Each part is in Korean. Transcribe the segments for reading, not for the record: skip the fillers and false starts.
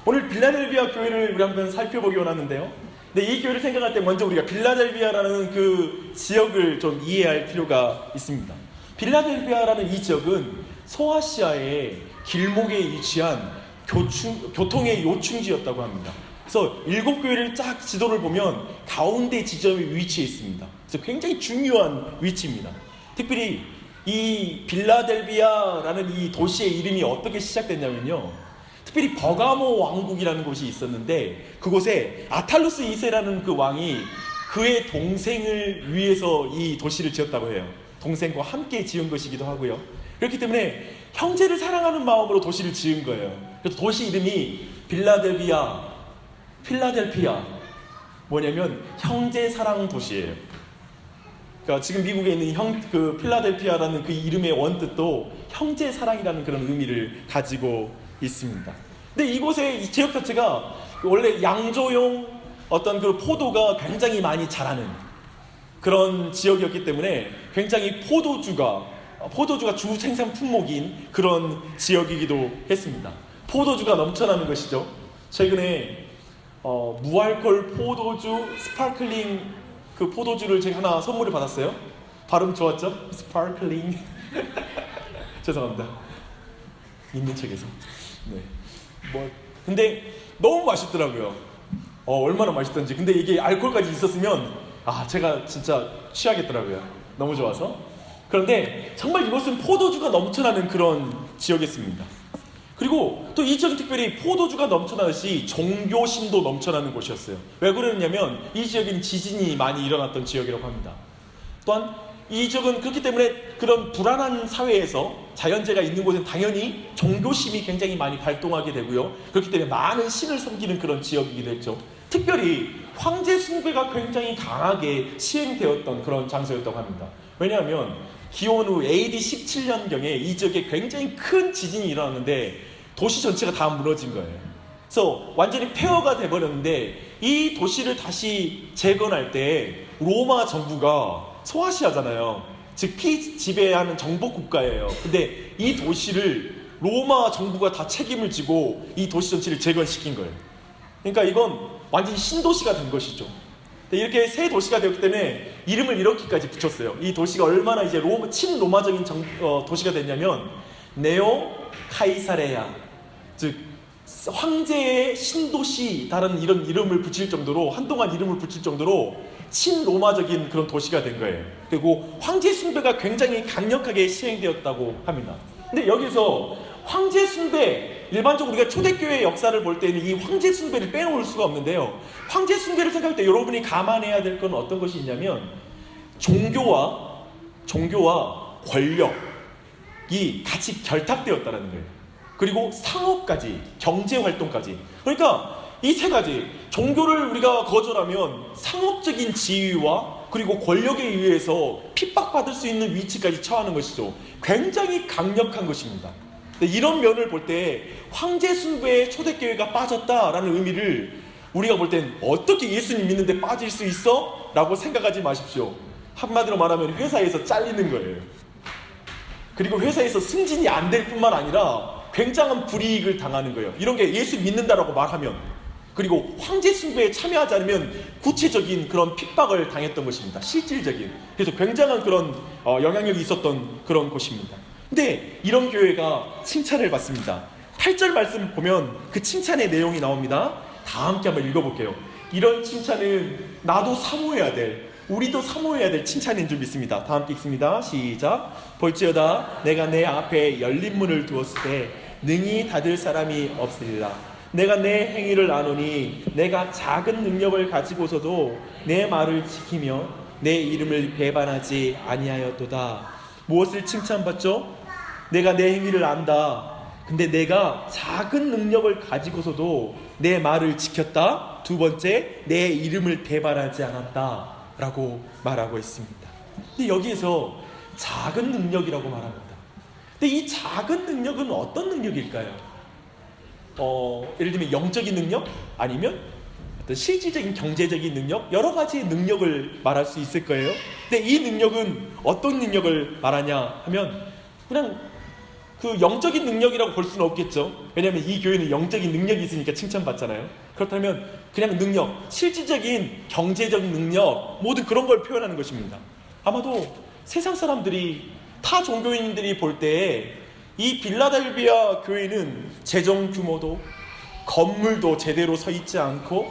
오늘 빌라델비아 교회를 우리 한번 살펴보기 원하는데요. 근데 이 교회를 생각할 때 먼저 우리가 빌라델비아라는 그 지역을 좀 이해할 필요가 있습니다. 빌라델비아라는 이 지역은 소아시아의 길목에 위치한 교통의 요충지였다고 합니다. 그래서 7교회를 쫙 지도를 보면 가운데 지점에 위치해 있습니다. 그래서 굉장히 중요한 위치입니다. 특별히 이 빌라델비아라는 이 도시의 이름이 어떻게 시작됐냐면요, 특별히 버가모 왕국이라는 곳이 있었는데 그곳에 아탈루스 2세라는 그 왕이 그의 동생을 위해서 이 도시를 지었다고 해요. 동생과 함께 지은 것이기도 하고요. 그렇기 때문에 형제를 사랑하는 마음으로 도시를 지은 거예요. 그래서 도시 이름이 필라델피아, 뭐냐면 형제 사랑 도시예요. 그러니까 지금 미국에 있는 필라델피아라는 그 이름의 원뜻도 형제 사랑이라는 그런 의미를 가지고 있습니다. 근데 이곳의 이 지역 자체가 원래 양조용 어떤 그 포도가 굉장히 많이 자라는 그런 지역이었기 때문에 굉장히 포도주가 주 생산 품목인 그런 지역이기도 했습니다. 포도주가 넘쳐나는 것이죠. 최근에 무알콜 포도주 스파클링 그 포도주를 제가 하나 선물을 받았어요. 발음 좋았죠? 스파클링. 죄송합니다. 있는 책에서. 네. 근데 너무 맛있더라고요. 얼마나 맛있던지. 근데 이게 알코올까지 있었으면 제가 진짜 취하겠더라고요. 너무 좋아서. 그런데 정말 이곳은 포도주가 넘쳐나는 그런 지역이었습니다. 그리고 또 이 지역은 특별히 포도주가 넘쳐나듯이 종교심도 넘쳐나는 곳이었어요. 왜 그러냐면 이 지역은 지진이 많이 일어났던 지역이라고 합니다. 또한 이 지역은 그렇기 때문에 그런 불안한 사회에서 자연재해가 있는 곳은 당연히 종교심이 굉장히 많이 발동하게 되고요. 그렇기 때문에 많은 신을 섬기는 그런 지역이기도 했죠. 특별히 황제 숭배가 굉장히 강하게 시행되었던 그런 장소였다고 합니다. 왜냐하면 기원 후 AD 17년경에 이 지역에 굉장히 큰 지진이 일어났는데 도시 전체가 다 무너진 거예요. 그래서 완전히 폐허가 돼버렸는데 이 도시를 다시 재건할 때 로마 정부가 소아시아잖아요. 즉 피지배하는 정복 국가예요. 근데 이 도시를 로마 정부가 다 책임을 지고 이 도시 전체를 재건시킨 거예요. 그러니까 이건 완전히 신도시가 된 것이죠. 이렇게 새 도시가 되었기 때문에 이름을 이렇게까지 붙였어요. 이 도시가 얼마나 이제 친로마적인 도시가 됐냐면 네오 카이사레야, 즉 황제의 신도시다라는 이런 이름을 붙일 정도로, 한동안 이름을 붙일 정도로 친로마적인 그런 도시가 된 거예요. 그리고 황제 숭배가 굉장히 강력하게 시행되었다고 합니다. 근데 여기서 황제 숭배, 일반적으로 우리가 초대교회의 역사를 볼 때는 이 황제 숭배를 빼놓을 수가 없는데요. 황제 숭배를 생각할 때 여러분이 감안해야 될 건 어떤 것이 있냐면 종교와 권력이 같이 결탁되었다는 거예요. 그리고 상업까지, 경제활동까지. 그러니까 이 세 가지, 종교를 우리가 거절하면 상업적인 지위와 그리고 권력에 의해서 핍박받을 수 있는 위치까지 처하는 것이죠. 굉장히 강력한 것입니다. 이런 면을 볼 때 황제 숭배에 초대교회가 빠졌다라는 의미를 우리가 볼 땐 어떻게 예수님 믿는데 빠질 수 있어? 라고 생각하지 마십시오. 한마디로 말하면 회사에서 잘리는 거예요. 그리고 회사에서 승진이 안 될 뿐만 아니라 굉장한 불이익을 당하는 거예요. 이런 게 예수 믿는다라고 말하면. 그리고 황제 숭배에 참여하지 않으면 구체적인 그런 핍박을 당했던 것입니다. 실질적인. 그래서 굉장한 그런 영향력이 있었던 그런 곳입니다. 근데 이런 교회가 칭찬을 받습니다. 8절 말씀 보면 그 칭찬의 내용이 나옵니다. 다 함께 한번 읽어볼게요. 이런 칭찬은 나도 사모해야 될, 우리도 사모해야 될 칭찬인 줄 믿습니다. 다 함께 읽습니다. 시작. 볼지어다 내가 내 앞에 열린 문을 두었을 때 능히 닫을 사람이 없으리라. 내가 내 행위를 아노니 내가 작은 능력을 가지고서도 내 말을 지키며 내 이름을 배반하지 아니하였도다. 무엇을 칭찬받죠? 내가 내 행위를 안다. 근데 내가 작은 능력을 가지고서도 내 말을 지켰다. 두 번째, 내 이름을 배반하지 않았다 라고 말하고 있습니다. 근데 여기에서 작은 능력이라고 말합니다. 근데 이 작은 능력은 어떤 능력일까요? 예를 들면 영적인 능력? 아니면 어떤 실질적인 경제적인 능력? 여러 가지의 능력을 말할 수 있을 거예요. 근데 이 능력은 어떤 능력을 말하냐 하면 그냥 그 영적인 능력이라고 볼 수는 없겠죠. 왜냐하면 이 교회는 영적인 능력이 있으니까 칭찬받잖아요. 그렇다면 그냥 능력, 실질적인 경제적 능력, 모든 그런 걸 표현하는 것입니다. 아마도 세상 사람들이, 타 종교인들이 볼 때 이 빌라델비아 교회는 재정 규모도, 건물도 제대로 서 있지 않고,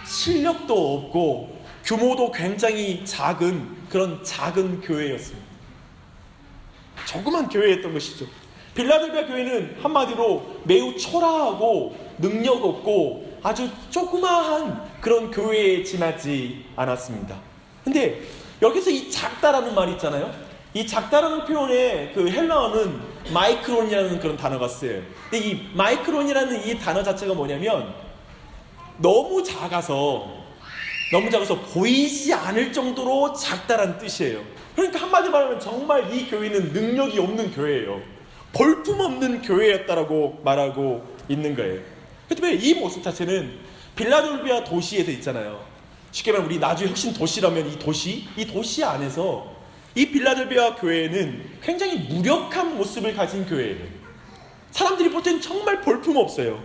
실력도 없고, 규모도 굉장히 작은 그런 작은 교회였습니다. 조그만 교회였던 것이죠. 빌라델비아 교회는 한마디로 매우 초라하고 능력 없고 아주 조그마한 그런 교회에 지나지 않았습니다. 근데 여기서 이 작다라는 말이 있잖아요. 이 작다라는 표현의 그 헬라어는 마이크론이라는 그런 단어가 쓰여요. 근데 이 마이크론이라는 이 단어 자체가 뭐냐면 너무 작아서 보이지 않을 정도로 작다라는 뜻이에요. 그러니까 한마디로 말하면 정말 이 교회는 능력이 없는 교회예요. 볼품없는 교회였다라고 말하고 있는 거예요. 그렇다면 이 모습 자체는 빌라델비아 도시에서 있잖아요. 쉽게 말하면 우리 나주 혁신 도시라면 이 도시 안에서 이 빌라델비아 교회는 굉장히 무력한 모습을 가진 교회예요. 사람들이 볼 때는 정말 볼품없어요.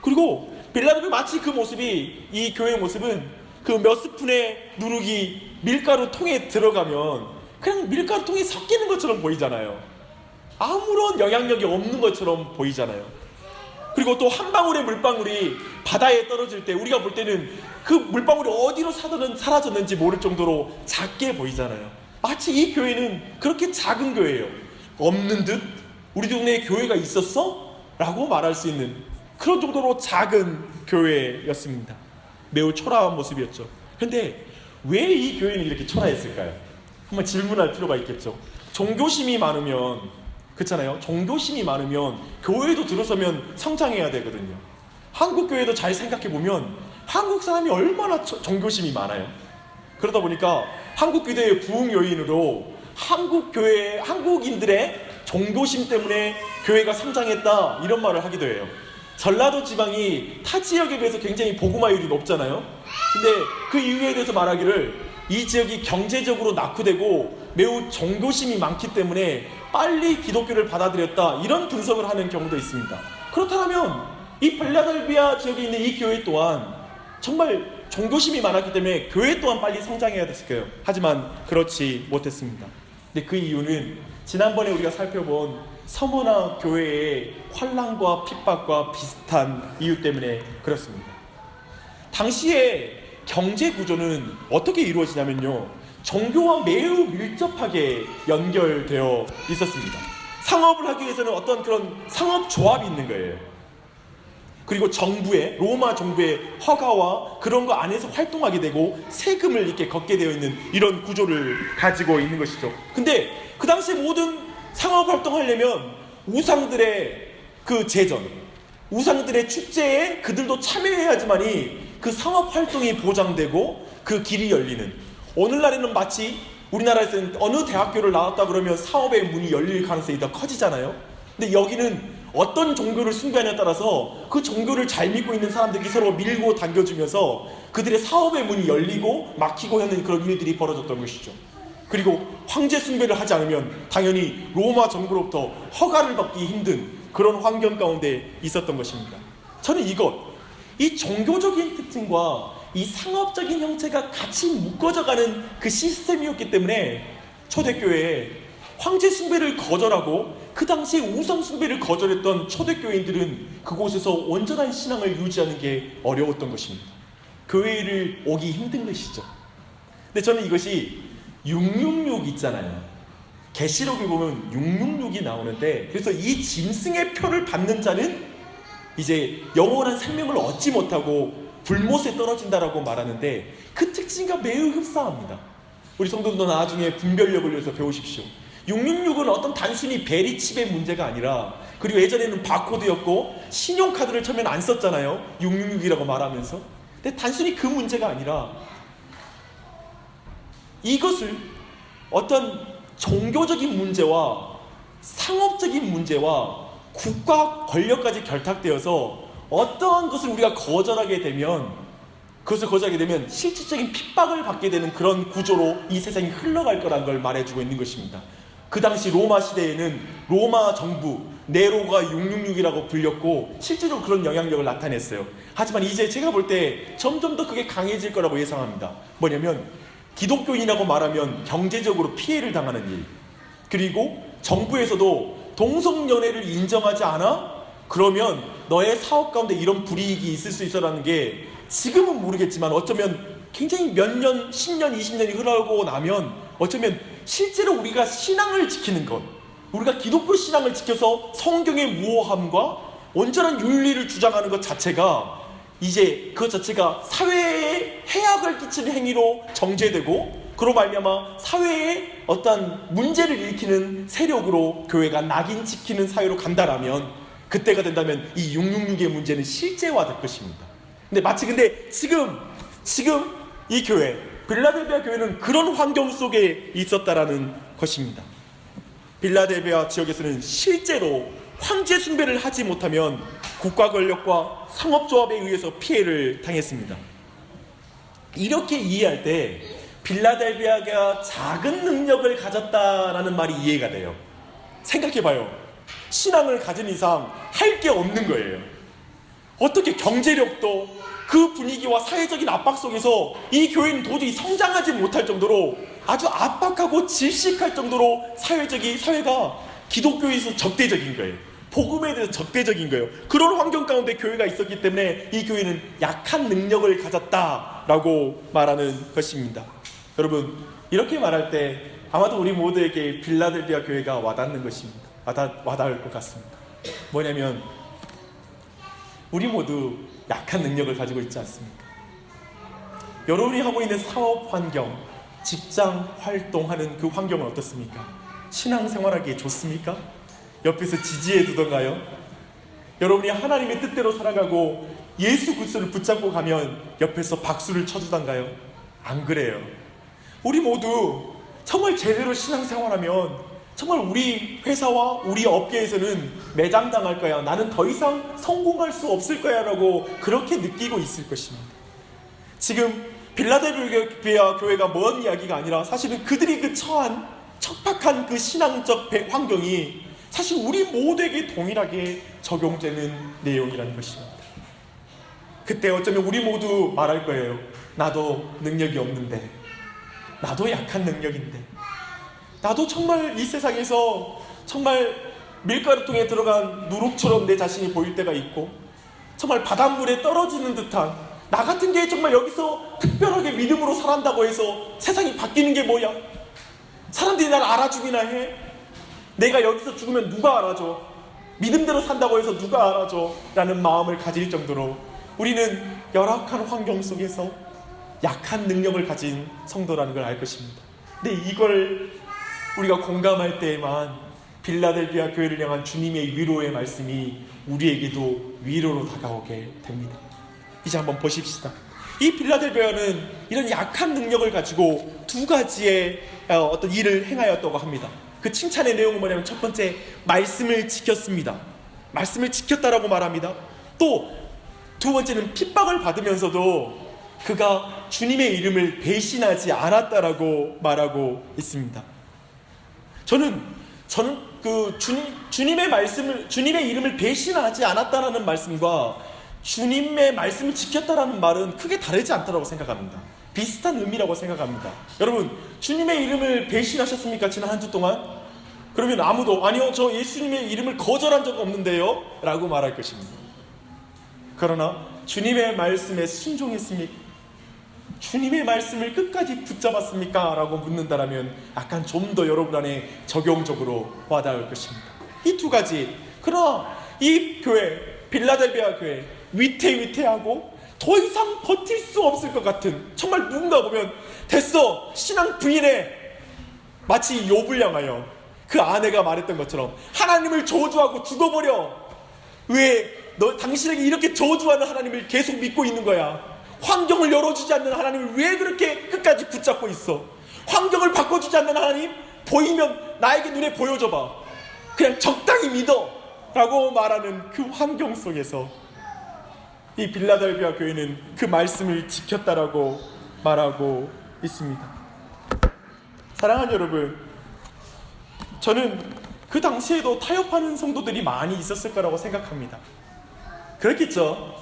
그리고 빌라델비아 마치 그 모습이, 이 교회의 모습은 그 몇 스푼의 누룩이 밀가루 통에 들어가면 그냥 밀가루 통에 섞이는 것처럼 보이잖아요. 아무런 영향력이 없는 것처럼 보이잖아요. 그리고 또 한 방울의 물방울이 바다에 떨어질 때 우리가 볼 때는 그 물방울이 어디로 사라졌는지 모를 정도로 작게 보이잖아요. 마치 이 교회는 그렇게 작은 교회예요. 없는 듯 우리 동네에 교회가 있었어? 라고 말할 수 있는 그런 정도로 작은 교회였습니다. 매우 초라한 모습이었죠. 그런데 왜 이 교회는 이렇게 초라했을까요? 한번 질문할 필요가 있겠죠. 종교심이 많으면, 그렇잖아요. 종교심이 많으면 교회도 들어서면 성장해야 되거든요. 한국 교회도 잘 생각해보면 한국 사람이 얼마나 종교심이 많아요. 그러다 보니까 한국 교회의 부흥 요인으로 한국인들의 종교심 때문에 교회가 성장했다, 이런 말을 하기도 해요. 전라도 지방이 타 지역에 비해서 굉장히 복음화율이 높잖아요. 근데 그 이유에 대해서 말하기를 이 지역이 경제적으로 낙후되고 매우 종교심이 많기 때문에 빨리 기독교를 받아들였다, 이런 분석을 하는 경우도 있습니다. 그렇다면 이 빌라델비아 지역에 있는 이 교회 또한 정말 종교심이 많았기 때문에 교회 또한 빨리 성장해야 됐을 거예요. 하지만 그렇지 못했습니다. 근데 그 이유는 지난번에 우리가 살펴본 서머나 교회의 환난과 핍박과 비슷한 이유 때문에 그렇습니다. 당시에 경제 구조는 어떻게 이루어지냐면요, 종교와 매우 밀접하게 연결되어 있었습니다. 상업을 하기 위해서는 어떤 그런 상업조합이 있는 거예요. 그리고 로마 정부의 허가와 그런 거 안에서 활동하게 되고 세금을 이렇게 걷게 되어 있는 이런 구조를 가지고 있는 것이죠. 근데 그 당시에 모든 상업 활동하려면 우상들의 그 제전, 우상들의 축제에 그들도 참여해야지만이 그 상업 활동이 보장되고 그 길이 열리는, 오늘날에는 마치 우리나라에서는 어느 대학교를 나왔다 그러면 사업의 문이 열릴 가능성이 더 커지잖아요. 근데 여기는 어떤 종교를 숭배하냐에 따라서 그 종교를 잘 믿고 있는 사람들이 서로 밀고 당겨주면서 그들의 사업의 문이 열리고 막히고 하는 그런 일들이 벌어졌던 것이죠. 그리고 황제 숭배를 하지 않으면 당연히 로마 정부로부터 허가를 받기 힘든 그런 환경 가운데 있었던 것입니다. 저는 이 종교적인 특징과 이 상업적인 형체가 같이 묶어져가는 그 시스템이었기 때문에 초대교회에 황제 숭배를 거절하고 그 당시에 우상 숭배를 거절했던 초대교인들은 그곳에서 온전한 신앙을 유지하는 게 어려웠던 것입니다. 교회를 오기 힘든 것이죠. 근데 저는 이것이 666 있잖아요. 계시록에 보면 666이 나오는데, 그래서 이 짐승의 표를 받는 자는 이제 영원한 생명을 얻지 못하고 불못에 떨어진다라고 말하는데, 그 특징과 매우 흡사합니다. 우리 성도들도 나중에 분별력을 위해서 배우십시오. 666은 어떤 단순히 베리칩의 문제가 아니라, 그리고 예전에는 바코드였고 신용카드를 처음에는 안 썼잖아요. 666이라고 말하면서. 근데 단순히 그 문제가 아니라 이것을 어떤 종교적인 문제와 상업적인 문제와 국가 권력까지 결탁되어서 어떠한 것을 우리가 거절하게 되면, 그것을 거절하게 되면 실질적인 핍박을 받게 되는 그런 구조로 이 세상이 흘러갈 거라는 걸 말해주고 있는 것입니다. 그 당시 로마 시대에는 로마 정부 네로가 666이라고 불렸고 실제로 그런 영향력을 나타냈어요. 하지만 이제 제가 볼 때 점점 더 그게 강해질 거라고 예상합니다. 뭐냐면 기독교인이라고 말하면 경제적으로 피해를 당하는 일, 그리고 정부에서도 동성연애를 인정하지 않아? 그러면 너의 사업 가운데 이런 불이익이 있을 수 있어라는 게 지금은 모르겠지만 어쩌면 굉장히 몇 년, 10년, 20년이 흐르고 나면 어쩌면 실제로 우리가 신앙을 지키는 것, 우리가 기독교 신앙을 지켜서 성경의 무오함과 온전한 윤리를 주장하는 것 자체가 이제 그것 자체가 사회에 해악을 끼치는 행위로 정죄되고 그로 말미암아 사회에 어떤 문제를 일으키는 세력으로 교회가 낙인찍히는 사회로 간다라면 그때가 된다면 이 666의 문제는 실제화될 것입니다. 근데 지금 이 교회 빌라델비아 교회는 그런 환경 속에 있었다라는 것입니다. 빌라델비아 지역에서는 실제로 황제 숭배를 하지 못하면 국가 권력과 상업조합에 의해서 피해를 당했습니다. 이렇게 이해할 때 빌라델비아가 작은 능력을 가졌다라는 말이 이해가 돼요. 생각해봐요. 신앙을 가진 이상 할 게 없는 거예요. 어떻게 경제력도 그 분위기와 사회적인 압박 속에서 이 교회는 도저히 성장하지 못할 정도로 아주 압박하고 질식할 정도로 사회가 기독교에서 적대적인 거예요. 복음에 대해서 적대적인 거예요. 그런 환경 가운데 교회가 있었기 때문에 이 교회는 약한 능력을 가졌다라고 말하는 것입니다. 여러분, 이렇게 말할 때 아마도 우리 모두에게 빌라델비아 교회가 와닿는 것입니다. 와닿을 것 같습니다. 뭐냐면 우리 모두 약한 능력을 가지고 있지 않습니까? 여러분이 하고 있는 사업 환경, 직장 활동하는 그 환경은 어떻습니까? 신앙생활하기에 좋습니까? 옆에서 지지해 두던가요? 여러분이 하나님의 뜻대로 살아가고 예수 그리스도를 붙잡고 가면 옆에서 박수를 쳐주던가요? 안 그래요. 우리 모두 정말 제대로 신앙생활하면 정말 우리 회사와 우리 업계에서는 매장당할 거야, 나는 더 이상 성공할 수 없을 거야 라고 그렇게 느끼고 있을 것입니다. 지금 빌라델비아 교회가 먼 이야기가 아니라 사실은 그들이 그 처한 척박한 그 신앙적 환경이 사실 우리 모두에게 동일하게 적용되는 내용이라는 것입니다. 그때 어쩌면 우리 모두 말할 거예요. 나도 능력이 없는데, 나도 약한 능력인데, 나도 정말 이 세상에서 정말 밀가루통에 들어간 누룩처럼 내 자신이 보일 때가 있고 정말 바닷물에 떨어지는 듯한 나 같은 게 정말 여기서 특별하게 믿음으로 살았다고 해서 세상이 바뀌는 게 뭐야? 사람들이 날 알아주기나 해? 내가 여기서 죽으면 누가 알아줘? 믿음대로 산다고 해서 누가 알아줘? 라는 마음을 가질 정도로 우리는 열악한 환경 속에서 약한 능력을 가진 성도라는 걸 알 것입니다. 근데 이걸 우리가 공감할 때에만 빌라델비아 교회를 향한 주님의 위로의 말씀이 우리에게도 위로로 다가오게 됩니다. 이제 한번 보십시다. 이 빌라델비아는 이런 약한 능력을 가지고 두 가지의 어떤 일을 행하였다고 합니다. 그 칭찬의 내용은 뭐냐면 첫 번째, 말씀을 지켰습니다. 말씀을 지켰다라고 말합니다. 또 두 번째는 핍박을 받으면서도 그가 주님의 이름을 배신하지 않았다라고 말하고 있습니다. 저는 그 주님의 이름을 배신하지 않았다라는 말씀과 주님의 말씀을 지켰다라는 말은 크게 다르지 않다라고 생각합니다. 비슷한 의미라고 생각합니다. 여러분, 주님의 이름을 배신하셨습니까? 지난 한 주 동안? 그러면 아무도 아니요, 저 예수님의 이름을 거절한 적 없는데요 라고 말할 것입니다. 그러나 주님의 말씀에 순종했습니까? 주님의 말씀을 끝까지 붙잡았습니까? 라고 묻는다라면 약간 좀 더 여러분 안에 적용적으로 와닿을 것입니다. 이 두 가지. 그러나 이 교회, 빌라델비아 교회, 위태위태하고 더 이상 버틸 수 없을 것 같은, 정말 누군가 보면 됐어, 신앙 부인해, 마치 욥을 향하여 그 아내가 말했던 것처럼 하나님을 저주하고 죽어버려. 왜 너 당신에게 이렇게 저주하는 하나님을 계속 믿고 있는 거야? 환경을 열어주지 않는 하나님을 왜 그렇게 끝까지 붙잡고 있어? 환경을 바꿔주지 않는 하나님, 보이면 나에게 눈에 보여줘봐, 그냥 적당히 믿어 라고 말하는 그 환경 속에서 이 빌라델비아 교회는 그 말씀을 지켰다라고 말하고 있습니다. 사랑하는 여러분, 저는 그 당시에도 타협하는 성도들이 많이 있었을 거라고 생각합니다. 그렇겠죠?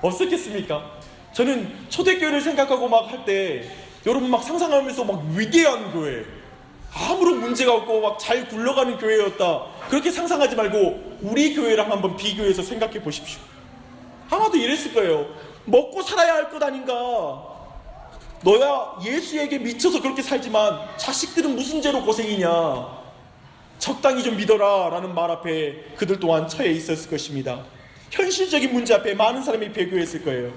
없었겠습니까? 저는 초대교회를 생각하고 막 할 때 여러분 막 상상하면서 막 위대한 교회, 아무런 문제가 없고 막 잘 굴러가는 교회였다, 그렇게 상상하지 말고 우리 교회랑 한번 비교해서 생각해 보십시오. 아마도 이랬을 거예요. 먹고 살아야 할 것 아닌가. 너야 예수에게 미쳐서 그렇게 살지만 자식들은 무슨 죄로 고생이냐. 적당히 좀 믿어라 라는 말 앞에 그들 또한 처해 있었을 것입니다. 현실적인 문제 앞에 많은 사람이 배교했을 거예요.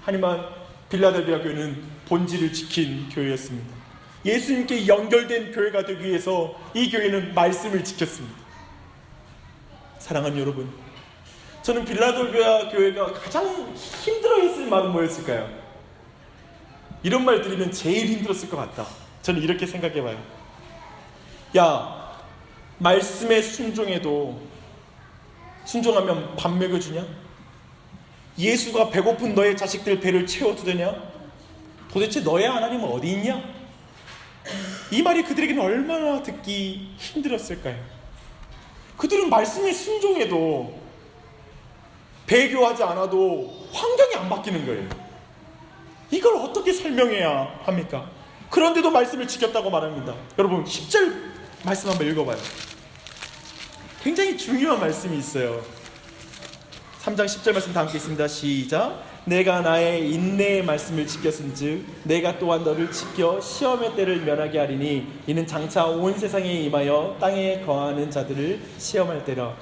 하지만 빌라델비아 교회는 본질을 지킨 교회였습니다. 예수님께 연결된 교회가 되기 위해서 이 교회는 말씀을 지켰습니다. 사랑하는 여러분, 저는 빌라델비아 교회가 가장 힘들어했을 말은 뭐였을까요? 이런 말 들으면 제일 힘들었을 것 같다. 저는 이렇게 생각해봐요. 야, 말씀에 순종하면 밥 먹여주냐? 예수가 배고픈 너의 자식들 배를 채워주더냐? 도대체 너의 하나님은 어디 있냐? 이 말이 그들에게는 얼마나 듣기 힘들었을까요? 그들은 말씀에 순종해도, 배교하지 않아도 환경이 안 바뀌는 거예요. 이걸 어떻게 설명해야 합니까? 그런데도 말씀을 지켰다고 말합니다. 여러분 10절 말씀 한번 읽어봐요. 굉장히 중요한 말씀이 있어요. 3장 10절 말씀 다 함께 있습니다. 시작. 내가 나의 인내의 말씀을 지켰은즉 내가 또한 너를 지켜 시험의 때를 면하게 하리니 이는 장차 온 세상에 임하여 땅에 거하는 자들을 시험할 때라.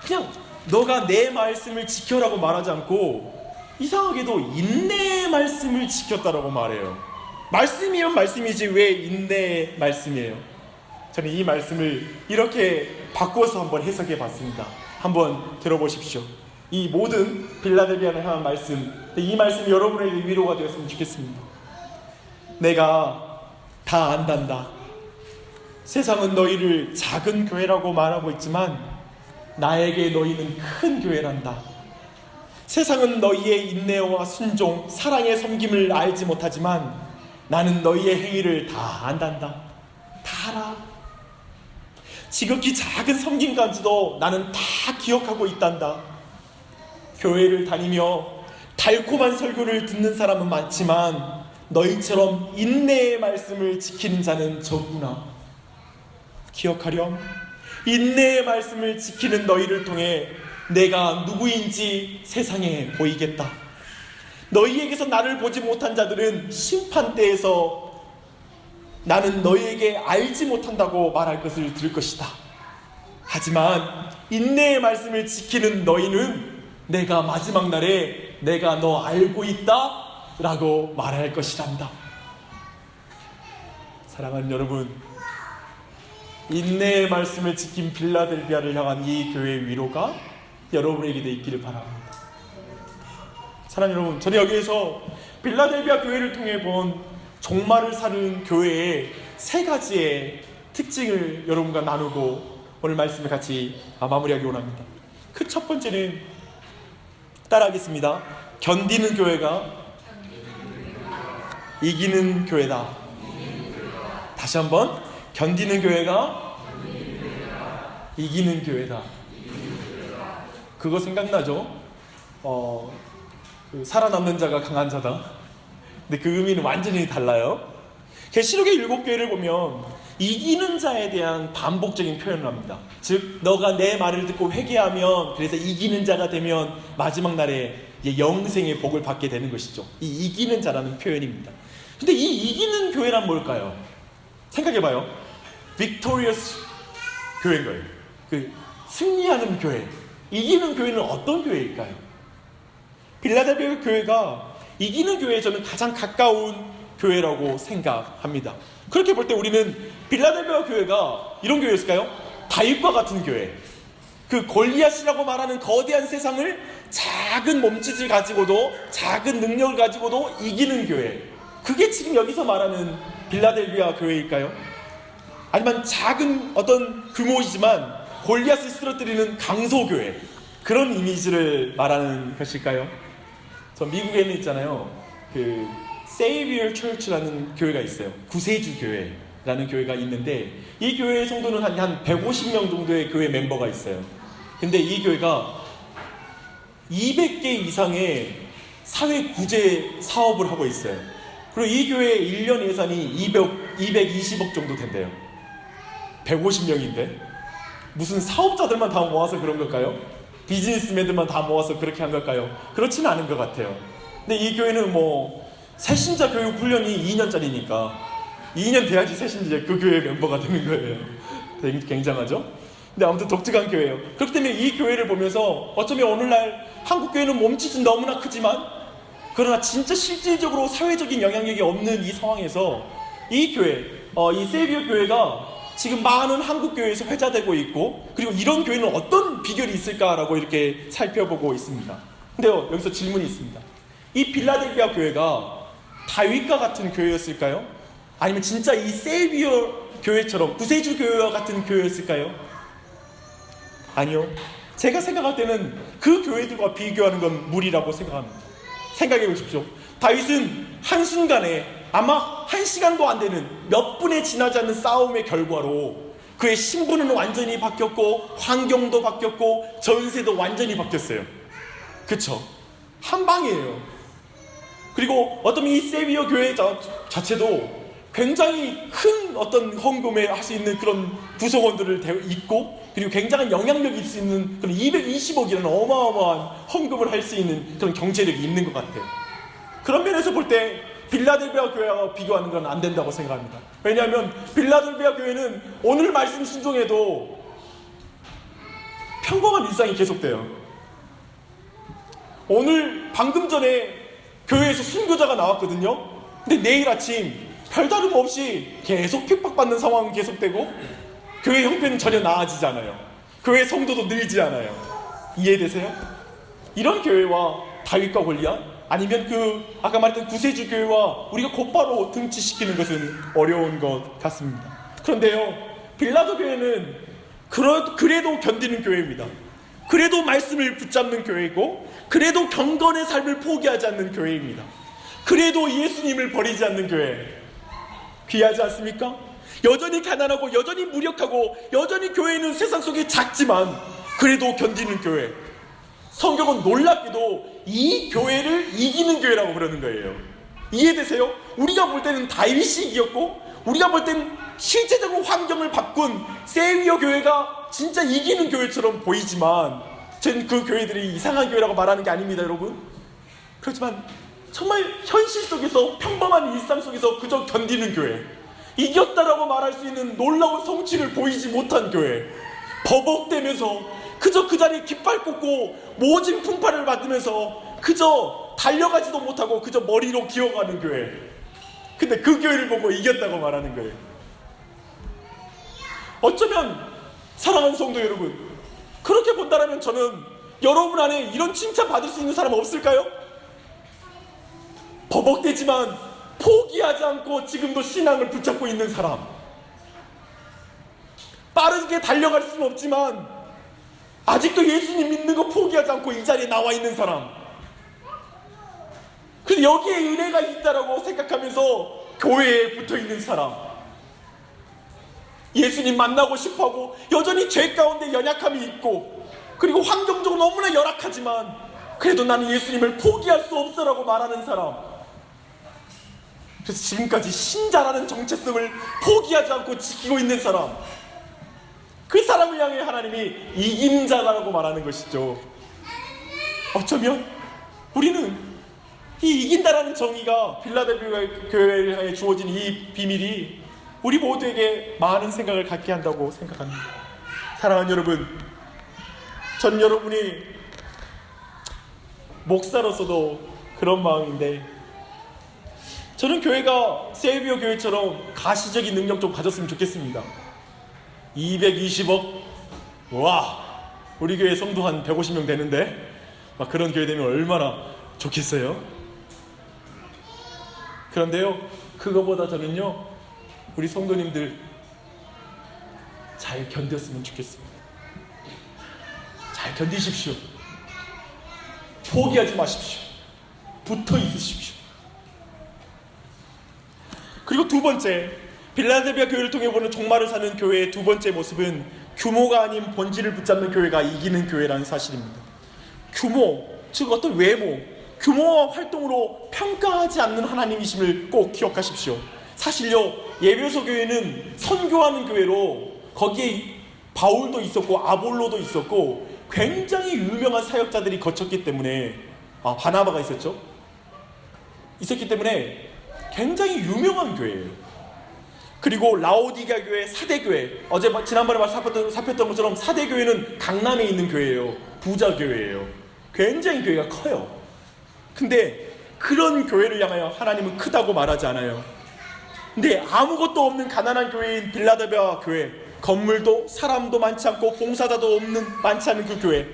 그냥 너가 내 말씀을 지켜라고 말하지 않고 이상하게도 인내의 말씀을 지켰다라고 말해요. 말씀이면 말씀이지 왜 인내의 말씀이에요? 저는 이 말씀을 이렇게 바꿔서 한번 해석해 봤습니다. 한번 들어보십시오. 이 모든 빌라델비아를 향한 말씀, 이 말씀이 여러분에게 위로가 되었으면 좋겠습니다. 내가 다 안단다. 세상은 너희를 작은 교회라고 말하고 있지만 나에게 너희는 큰 교회란다. 세상은 너희의 인내와 순종, 사랑의 섬김을 알지 못하지만 나는 너희의 행위를 다 안단다. 다 알아. 지극히 작은 섬김까지도 나는 다 기억하고 있단다. 교회를 다니며 달콤한 설교를 듣는 사람은 많지만 너희처럼 인내의 말씀을 지키는 자는 적구나. 기억하렴. 인내의 말씀을 지키는 너희를 통해 내가 누구인지 세상에 보이겠다. 너희에게서 나를 보지 못한 자들은 심판대에서 나는 너희에게 알지 못한다고 말할 것을 들을 것이다. 하지만 인내의 말씀을 지키는 너희는 내가 마지막 날에 내가 너 알고 있다 라고 말할 것이란다. 사랑하는 여러분, 인내의 말씀을 지킨 빌라델비아를 향한 이 교회의 위로가 여러분에게도 있기를 바랍니다. 사랑하는 여러분, 저는 여기에서 빌라델비아 교회를 통해 본 종말을 사는 교회의 세 가지의 특징을 여러분과 나누고 오늘 말씀을 같이 마무리하기 원합니다. 그 첫 번째는 따라하겠습니다. 견디는 교회가 이기는 교회다. 다시 한번, 견디는 교회가 이기는 교회다. 그거 생각나죠? 살아남는 자가 강한 자다. 근데 그 의미는 완전히 달라요. 계시록의 7교회를 보면 이기는 자에 대한 반복적인 표현을 합니다. 즉 너가 내 말을 듣고 회개하면, 그래서 이기는 자가 되면 마지막 날에 영생의 복을 받게 되는 것이죠. 이 이기는 자라는 표현입니다. 근데 이 이기는 교회란 뭘까요? 생각해봐요. victorious 교회인 거예요. 그 승리하는 교회. 이기는 교회는 어떤 교회일까요? 빌라델비아 교회가 이기는 교회에 저는 가장 가까운 교회라고 생각합니다. 그렇게 볼 때 우리는 빌라델비아 교회가 이런 교회였을까요? 다윗과 같은 교회. 그 골리앗이라고 말하는 거대한 세상을 작은 몸짓을 가지고도, 작은 능력을 가지고도 이기는 교회. 그게 지금 여기서 말하는 빌라델비아 교회일까요? 아니면 작은 어떤 규모이지만 골리앗을 쓰러뜨리는 강소교회, 그런 이미지를 말하는 것일까요? 저 미국에는 있잖아요, 그 Savior Church라는 교회가 있어요. 구세주 교회. 라는 교회가 있는데, 이 교회의 성도는 한 150명 정도의 교회 멤버가 있어요. 근데 이 교회가 200개 이상의 사회 구제 사업을 하고 있어요. 그리고 이 교회의 1년 예산이 220억 정도 된대요. 150명인데 무슨 사업자들만 다 모아서 그런 걸까요? 비즈니스맨들만 다 모아서 그렇게 한 걸까요? 그렇지는 않은 것 같아요. 근데 이 교회는 새신자 교육 훈련이 2년짜리니까 2년 돼야지 새신자 그 교회 멤버가 되는 거예요. 되게 굉장하죠? 근데 아무튼 독특한 교회예요. 그렇기 때문에 이 교회를 보면서 어쩌면 오늘날 한국 교회는 몸짓은 너무나 크지만, 그러나 진짜 실질적으로 사회적인 영향력이 없는 이 상황에서 이 교회, 이 세비어 교회가 지금 많은 한국 교회에서 회자되고 있고, 그리고 이런 교회는 어떤 비결이 있을까라고 이렇게 살펴보고 있습니다. 근데요, 여기서 질문이 있습니다. 이 빌라델피아 교회가 다윗과 같은 교회였을까요? 아니면 진짜 이 세비어 교회처럼 구세주 교회와 같은 교회였을까요? 아니요. 제가 생각할 때는 그 교회들과 비교하는 건 무리라고 생각합니다. 생각해 보십시오. 다윗은 한순간에 아마 1시간도 안 되는 몇 분에 지나지 않는 싸움의 결과로 그의 신분은 완전히 바뀌었고, 환경도 바뀌었고, 전세도 완전히 바뀌었어요. 그쵸? 한 방이에요. 그리고 어떤 이 세비어 교회 자체도 굉장히 큰 어떤 헌금에 할 수 있는 그런 구성원들을 있고, 그리고 굉장한 영향력이 있을 수 있는 그런 220억이라는 어마어마한 헌금을 할 수 있는 그런 경제력이 있는 것 같아요. 그런 면에서 볼 때 빌라델비아 교회와 비교하는 건 안 된다고 생각합니다. 왜냐하면 빌라델비아 교회는 오늘 말씀 순종해도 평범한 일상이 계속돼요. 오늘 방금 전에 교회에서 순교자가 나왔거든요. 근데 내일 아침 별다름 없이 계속 핍박받는 상황은 계속되고, 교회 형편은 전혀 나아지지 않아요. 교회 성도도 늘지 않아요. 이해되세요? 이런 교회와 다윗과 골리앗, 아니면 아까 말했던 구세주 교회와 우리가 곧바로 등치시키는 것은 어려운 것 같습니다. 그런데요, 빌라도 교회는 그래도 견디는 교회입니다. 그래도 말씀을 붙잡는 교회이고, 그래도 경건의 삶을 포기하지 않는 교회입니다. 그래도 예수님을 버리지 않는 교회. 귀하지 않습니까? 여전히 가난하고 여전히 무력하고 여전히 교회는 세상 속에 작지만 그래도 견디는 교회. 성경은 놀랍게도 이 교회를 이기는 교회라고 그러는 거예요. 이해되세요? 우리가 볼 때는 다윗이 이겼고, 우리가 볼 때는 실제적으로 환경을 바꾼 세비어 교회가 진짜 이기는 교회처럼 보이지만, 저는 그 교회들이 이상한 교회라고 말하는 게 아닙니다, 여러분. 그렇지만 정말 현실 속에서, 평범한 일상 속에서 그저 견디는 교회, 이겼다라고 말할 수 있는 놀라운 성취를 보이지 못한 교회, 버벅대면서 그저 그 자리에 깃발 꽂고 모진 풍파를 받으면서 그저 달려가지도 못하고 그저 머리로 기어가는 교회. 근데 그 교회를 보고 이겼다고 말하는 거예요. 어쩌면 사랑하는 성도 여러분, 그렇게 본다면 저는 여러분 안에 이런 칭찬 받을 수 있는 사람 없을까요? 버벅대지만 포기하지 않고 지금도 신앙을 붙잡고 있는 사람, 빠르게 달려갈 수는 없지만 아직도 예수님 믿는 거 포기하지 않고 이 자리에 나와 있는 사람, 근데 여기에 은혜가 있다라고 생각하면서 교회에 붙어 있는 사람, 예수님 만나고 싶어하고 여전히 죄 가운데 연약함이 있고, 그리고 환경적으로 너무나 열악하지만 그래도 나는 예수님을 포기할 수 없어라고 말하는 사람, 그래서 지금까지 신자라는 정체성을 포기하지 않고 지키고 있는 사람, 그 사람을 향해 하나님이 이긴 자라고 말하는 것이죠. 어쩌면 우리는 이 이긴다라는 정의가 빌라델비아 교회를 향해 주어진 이 비밀이 우리 모두에게 많은 생각을 갖게 한다고 생각합니다. 사랑하는 여러분, 전 여러분이 목사로서도 그런 마음인데, 저는 교회가 세비어 교회처럼 가시적인 능력 좀 가졌으면 좋겠습니다. 220억? 와, 우리 교회 성도 한 150명 되는데 막 그런 교회 되면 얼마나 좋겠어요? 그런데요, 그거보다 저는요, 우리 성도님들 잘 견뎠으면 좋겠습니다. 잘 견디십시오. 포기하지 마십시오. 붙어 있으십시오. 그리고 두 번째, 빌라델비아 교회를 통해 보는 종말을 사는 교회의 두 번째 모습은 규모가 아닌 본질을 붙잡는 교회가 이기는 교회라는 사실입니다. 규모, 즉 어떤 외모, 규모와 활동으로 평가하지 않는 하나님이심을 꼭 기억하십시오. 사실요, 예배소 교회는 선교하는 교회로 거기에 바울도 있었고 아볼로도 있었고 굉장히 유명한 사역자들이 거쳤기 때문에 바나바가 있었기 때문에 굉장히 유명한 교회예요. 그리고 라오디게아 교회, 사대교회, 지난번에 살폈던 것처럼 사대교회는 강남에 있는 교회예요. 부자 교회예요. 굉장히 교회가 커요. 근데 그런 교회를 향하여 하나님은 크다고 말하지 않아요. 근데 아무것도 없는 가난한 교회인 빌라델비아 교회, 건물도 사람도 많지 않고 봉사자도 많지 않은 그 교회,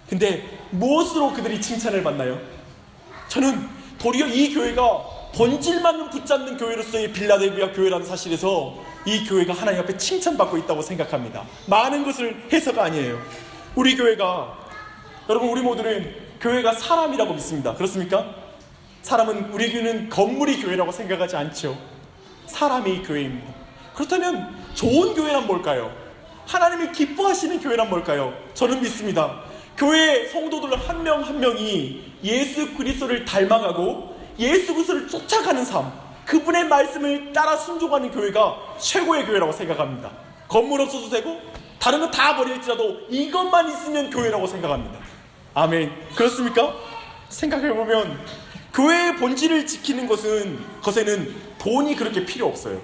근데 무엇으로 그들이 칭찬을 받나요? 저는 도리어 이 교회가 본질만을 붙잡는 교회로서의 빌라델비아 교회라는 사실에서 이 교회가 하나님 앞에 칭찬받고 있다고 생각합니다. 많은 것을 해서가 아니에요. 우리 교회가, 여러분, 우리 모두는 교회가 사람이라고 믿습니다. 그렇습니까? 우리 교회는 건물이 교회라고 생각하지 않죠. 사람이 교회입니다. 그렇다면 좋은 교회란 뭘까요? 하나님이 기뻐하시는 교회란 뭘까요? 저는 믿습니다. 교회 성도들 한 명 한 명이 예수 그리스도를 닮아가고 예수 그리스도를 쫓아가는 삶, 그분의 말씀을 따라 순종하는 교회가 최고의 교회라고 생각합니다. 건물 없어도 되고 다른 거 다 버릴지라도 이것만 있으면 교회라고 생각합니다. 아멘. 그렇습니까? 생각해보면 교회의 본질을 지키는 것에는 돈이 그렇게 필요 없어요.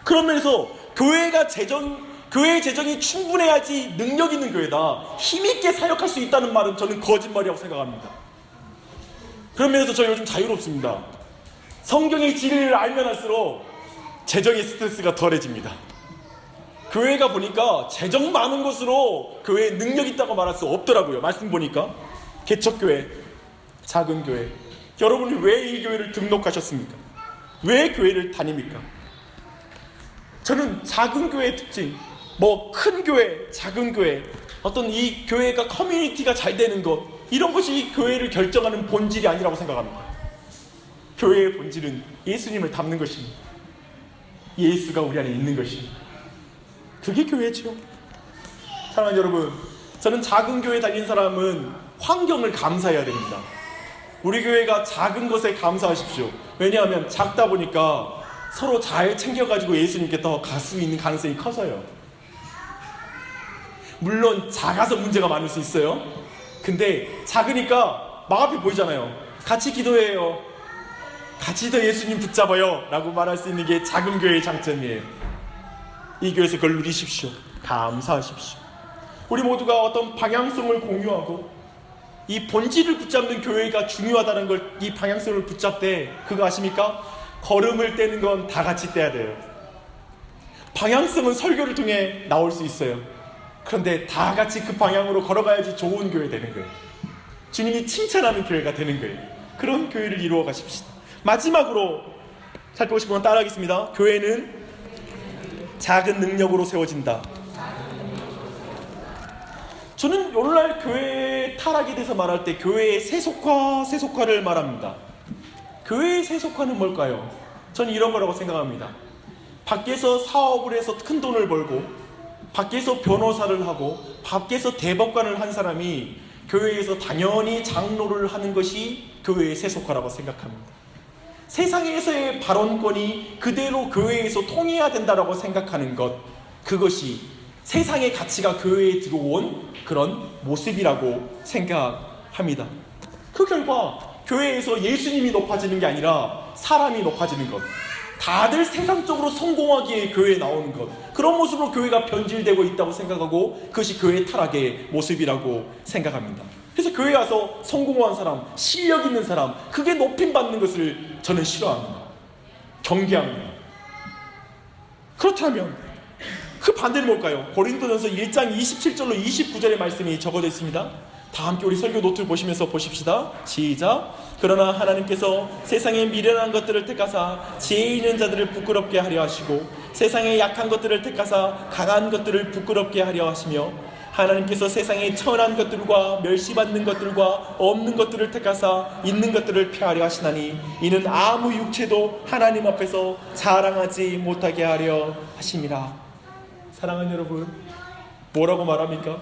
그런 면에서 교회의 재정이 충분해야지 능력 있는 교회다, 힘있게 사역할 수 있다는 말은 저는 거짓말이라고 생각합니다. 그런 면에서 저 요즘 자유롭습니다. 성경의 진리를 알면 할수록 재정의 스트레스가 덜해집니다. 교회가 보니까 재정 많은 것으로 교회에 능력 있다고 말할 수 없더라고요. 말씀 보니까 개척교회, 작은 교회. 여러분이 왜 이 교회를 등록하셨습니까? 왜 교회를 다닙니까? 저는 작은 교회의 특징, 큰 교회, 작은 교회, 어떤 이 교회가 커뮤니티가 잘 되는 것, 이런 것이 이 교회를 결정하는 본질이 아니라고 생각합니다. 교회의 본질은 예수님을 닮는 것입니다. 예수가 우리 안에 있는 것입니다. 그게 교회죠. 사랑하는 여러분, 저는 작은 교회 다닌 사람은 환경을 감사해야 됩니다. 우리 교회가 작은 것에 감사하십시오. 왜냐하면 작다 보니까 서로 잘 챙겨가지고 예수님께 더 갈 수 있는 가능성이 커서요. 물론 작아서 문제가 많을 수 있어요. 근데 작으니까 막 앞에 보이잖아요. 같이 기도해요, 같이 더 예수님 붙잡아요 라고 말할 수 있는 게 작은 교회의 장점이에요. 이 교회에서 그걸 누리십시오. 감사하십시오. 우리 모두가 어떤 방향성을 공유하고 이 본질을 붙잡는 교회가 중요하다는 걸, 이 방향성을 붙잡되, 그거 아십니까? 걸음을 떼는 건 다 같이 떼야 돼요. 방향성은 설교를 통해 나올 수 있어요. 그런데 다 같이 그 방향으로 걸어가야지 좋은 교회 되는 거예요. 주님이 칭찬하는 교회가 되는 거예요. 그런 교회를 이루어 가십시다. 마지막으로 살펴보고 싶은 건 따라하겠습니다. 교회는 작은 능력으로 세워진다. 저는 오늘날 교회의 타락에 대해서 말할 때 교회의 세속화를 말합니다. 교회의 세속화는 뭘까요? 저는 이런 거라고 생각합니다. 밖에서 사업을 해서 큰 돈을 벌고, 밖에서 변호사를 하고, 밖에서 대법관을 한 사람이 교회에서 당연히 장로를 하는 것이 교회의 세속화라고 생각합니다. 세상에서의 발언권이 그대로 교회에서 통해야 된다라고 생각하는 것, 그것이 세상의 가치가 교회에 들어온 그런 모습이라고 생각합니다. 그 결과 교회에서 예수님이 높아지는 게 아니라 사람이 높아지는 것, 다들 세상적으로 성공하기에 교회에 나오는 것, 그런 모습으로 교회가 변질되고 있다고 생각하고 그것이 교회의 타락의 모습이라고 생각합니다. 그래서 교회에 와서 성공한 사람, 실력 있는 사람, 그게 높임받는 것을 저는 싫어합니다. 경계합니다. 그렇다면 그 반대는 뭘까요? 고린도전서 1장 27절로 29절의 말씀이 적어져 있습니다. 다 함께 우리 설교 노트를 보시면서 보십시다. 시작. 그러나 하나님께서 세상의 미련한 것들을 택하사 지혜 있는 자들을 부끄럽게 하려 하시고 세상의 약한 것들을 택하사 강한 것들을 부끄럽게 하려 하시며 하나님께서 세상의 천한 것들과 멸시받는 것들과 없는 것들을 택하사 있는 것들을 폐하려 하시나니 이는 아무 육체도 하나님 앞에서 자랑하지 못하게 하려 하심이라. 사랑하는 여러분, 뭐라고 말합니까?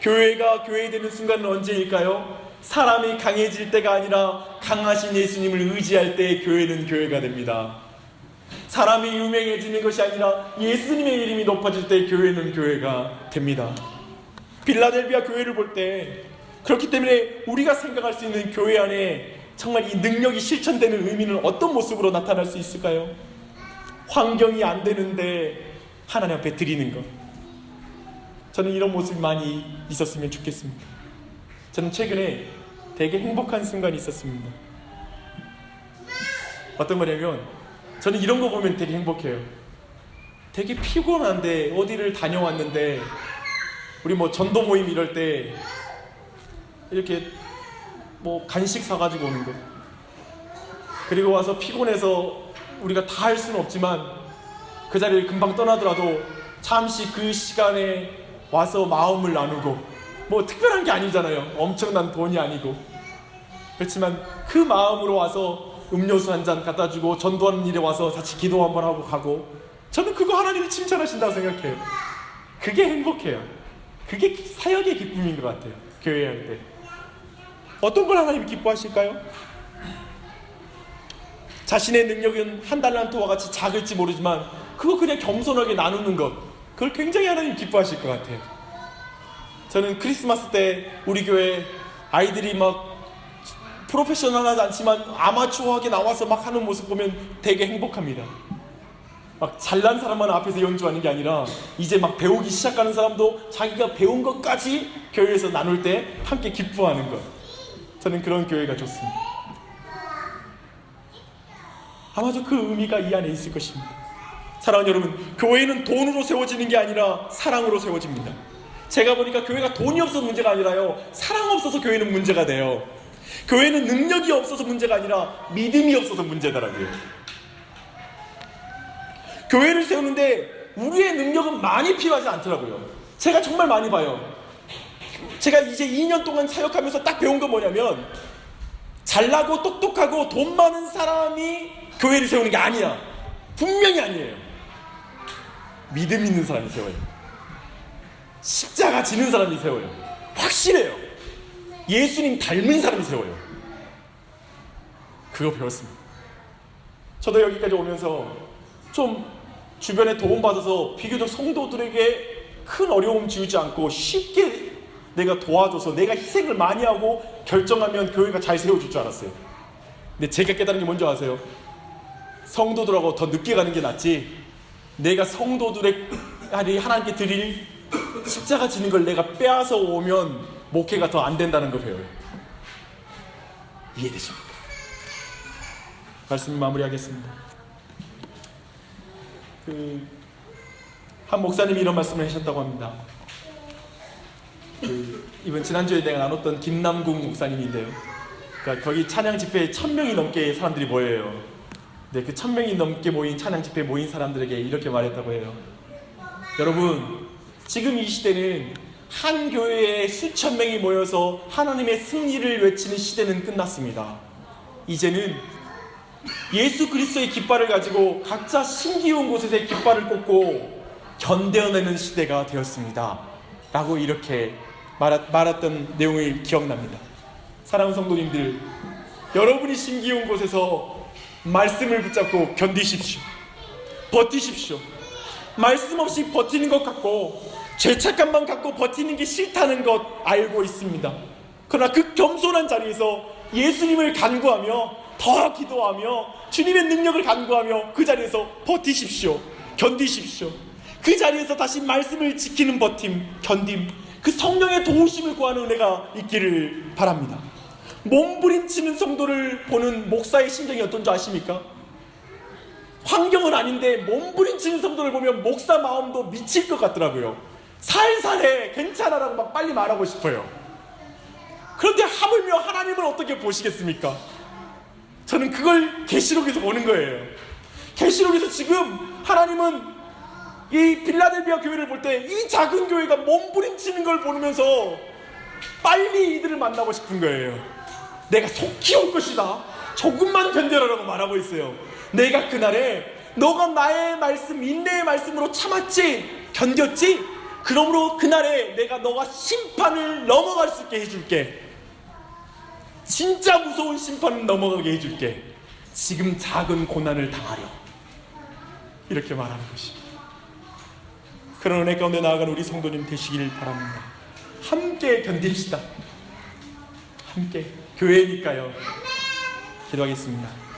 교회가 교회되는 순간은 언제일까요? 사람이 강해질 때가 아니라 강하신 예수님을 의지할 때 교회는 교회가 됩니다. 사람이 유명해지는 것이 아니라 예수님의 이름이 높아질 때 교회는 교회가 됩니다. 필라델피아 교회를 볼 때, 그렇기 때문에 우리가 생각할 수 있는 교회 안에 정말 이 능력이 실천되는 의미는 어떤 모습으로 나타날 수 있을까요? 환경이 안 되는데 하나님 앞에 드리는 것. 저는 이런 모습이 많이 있었으면 좋겠습니다. 저는 최근에 되게 행복한 순간이 있었습니다. 어떤 거냐면, 저는 이런 거 보면 되게 행복해요. 되게 피곤한데 어디를 다녀왔는데, 우리 뭐 전도 모임 이럴 때 이렇게 뭐 간식 사가지고 오는 거, 그리고 와서 피곤해서 우리가 다 할 수는 없지만 그 자리를 금방 떠나더라도 잠시 그 시간에 와서 마음을 나누고, 뭐 특별한 게 아니잖아요. 엄청난 돈이 아니고. 그렇지만 그 마음으로 와서 음료수 한 잔 갖다 주고 전도하는 일에 와서 같이 기도 한번 하고 가고, 저는 그거 하나님이 칭찬하신다고 생각해요. 그게 행복해요. 그게 사역의 기쁨인 것 같아요. 교회 할 때 어떤 걸 하나님이 기뻐하실까요? 자신의 능력은 한 달란트와 같이 작을지 모르지만 그거 그냥 겸손하게 나누는 것, 그걸 굉장히 하나님 기뻐하실 것 같아요. 저는 크리스마스 때 우리 교회 아이들이 막 프로페셔널하지 않지만 아마추어하게 나와서 막 하는 모습 보면 되게 행복합니다. 막 잘난 사람만 앞에서 연주하는 게 아니라 이제 막 배우기 시작하는 사람도 자기가 배운 것까지 교회에서 나눌 때 함께 기뻐하는 것, 저는 그런 교회가 좋습니다. 아마도 그 의미가 이 안에 있을 것입니다. 사랑하는 여러분, 교회는 돈으로 세워지는 게 아니라 사랑으로 세워집니다. 제가 보니까 교회가 돈이 없어서 문제가 아니라요, 사랑 없어서 교회는 문제가 돼요. 교회는 능력이 없어서 문제가 아니라 믿음이 없어서 문제더라고요. 교회를 세우는데 우리의 능력은 많이 필요하지 않더라고요. 제가 정말 많이 봐요. 제가 이제 2년 동안 사역하면서 딱 배운 건 뭐냐면, 잘나고 똑똑하고 돈 많은 사람이 교회를 세우는 게 아니야. 분명히 아니에요. 믿음 있는 사람이 세워요. 십자가 지는 사람이 세워요. 확실해요. 예수님 닮은 사람이 세워요. 그거 배웠습니다. 저도 여기까지 오면서 좀 주변에 도움받아서 비교적 성도들에게 큰 어려움 지우지 않고 쉽게 내가 도와줘서 내가 희생을 많이 하고 결정하면 교회가 잘 세워질 줄 알았어요. 근데 제가 깨달은 게 뭔지 아세요? 성도들하고 더 늦게 가는 게 낫지, 내가 성도들의 하나님께 드릴 십자가 지는 걸 내가 빼앗아 오면 목회가 더 안 된다는 거 배워요. 이해되십니까? 말씀 마무리하겠습니다. 한 목사님이 이런 말씀을 하셨다고 합니다. 이번 지난주에 내가 나눴던 김남국 목사님인데요, 그러니까 거기 찬양 집회에 1000명이 넘게 사람들이 모여요. 근데 그 1000명이 넘게 모인 찬양 집회에 모인 사람들에게 이렇게 말했다고 해요. 여러분, 지금 이 시대는 한 교회에 수천 명이 모여서 하나님의 승리를 외치는 시대는 끝났습니다. 이제는 예수 그리스도의 깃발을 가지고 각자 신기한 곳에서의 깃발을 꽂고 견뎌내는 시대가 되었습니다. 라고 이렇게 말했던 내용이 기억납니다. 사랑하는 성도님들, 여러분이 신기한 곳에서 말씀을 붙잡고 견디십시오. 버티십시오. 말씀 없이 버티는 것 같고 죄책감만 갖고 버티는 게 싫다는 것 알고 있습니다. 그러나 그 겸손한 자리에서 예수님을 간구하며 더 기도하며 주님의 능력을 간구하며 그 자리에서 버티십시오. 견디십시오. 그 자리에서 다시 말씀을 지키는 버팀, 견딤, 그 성령의 도우심을 구하는 은혜가 있기를 바랍니다. 몸부림치는 성도를 보는 목사의 심정이 어떤지 아십니까? 환경은 아닌데 몸부림치는 성도를 보면 목사 마음도 미칠 것 같더라고요. 살살해, 괜찮아라고 막 빨리 말하고 싶어요. 그런데 하물며 하나님을 어떻게 보시겠습니까? 저는 그걸 계시록에서 보는 거예요. 계시록에서 지금 하나님은 이 필라델피아 교회를 볼 때 이 작은 교회가 몸부림치는 걸 보면서 빨리 이들을 만나고 싶은 거예요. 내가 속히 올 것이다. 조금만 견뎌라라고 말하고 있어요. 내가 그날에 너가 나의 말씀, 인내의 말씀으로 참았지, 견뎠지, 그러므로 그날에 내가 너가 심판을 넘어갈 수 있게 해줄게. 진짜 무서운 심판을 넘어가게 해줄게. 지금 작은 고난을 당하려. 이렇게 말하는 것입니다. 그런 은혜 가운데 나아가는 우리 성도님 되시길 바랍니다. 함께 견딥시다. 함께. 교회니까요. 기도하겠습니다.